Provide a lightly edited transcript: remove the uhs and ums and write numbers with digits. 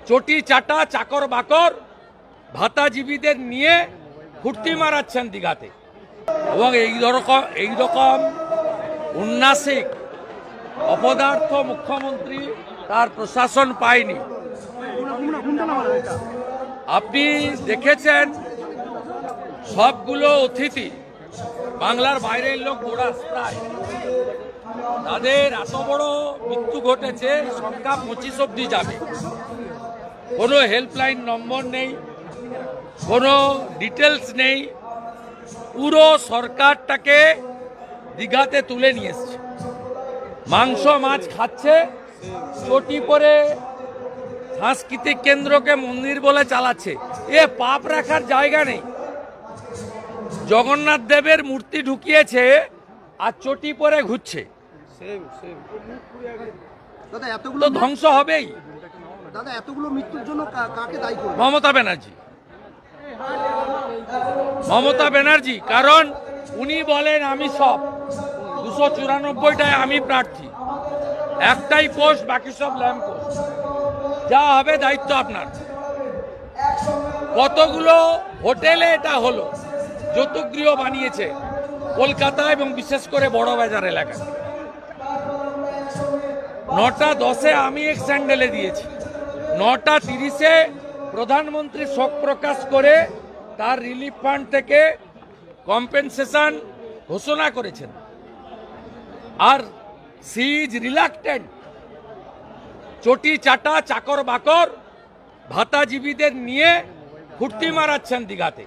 চটি চাটা চাকর বাকর ভাতাজীবীদের নিয়ে ফুর্তি মারাচ্ছেন দীঘাতে এবং এইরকম উন্নাসিক অপদার্থ মুখ্যমন্ত্রী তার প্রশাসন পায়নি। আপনি দেখেছেন সবগুলো অতিথি বাংলার বাইরের লোক গোড়াস্তায়, তাদের এত বড় মৃত্যু ঘটেছে, সংখ্যা 25 অব্দি যাবে। কোনো হেল্পলাইন নম্বর নেই, কোনো ডিটেলস নেই। পুরো সরকারটাকে দীঘাতে তুলে নিয়ে এসছে, মাংস মাছ খাচ্ছে, চটি পরে সাংস্কৃতিক কেন্দ্রকে মন্দির বলে চালাচ্ছে। এ পাপ রাখার জায়গা নেই। জগন্নাথ দেবের মূর্তি ঢুকিয়েছে আর চটি পরে ঘুরছে, তো ধ্বংস হবেই। দাদা, এতগুলো মৃত্যুর জন্য কাকে দায়ী করবেন? মমতা ব্যানার্জি। কারণ উনি বলেন আমি সব 294টায় আমি প্রার্থী, একটাই পোস্ট, বাকি সব ল্যাম্প পোস্ট। যা হবে দায়িত্ব আপনার। কতগুলো হোটেলে এটা হলো, যৌতুকগৃহ বানিয়েছে কলকাতা এবং বিশেষ করে বড় বাজার এলাকায়। 9:10 আমি এক স্যান্ডেলে দিয়েছি, 9:30 প্রধানমন্ত্রী শোক প্রকাশ করে তার রিলিফ ফান্ড থেকে কম্পেনসেশন ঘোষণা করেছেন। আর সি ইজ রিলাক্টেন্ট চটি চাটা চাকর বাকর ভাতাজীবীদের নিয়ে ফুর্তি মারাচ্ছেন দীঘাতে।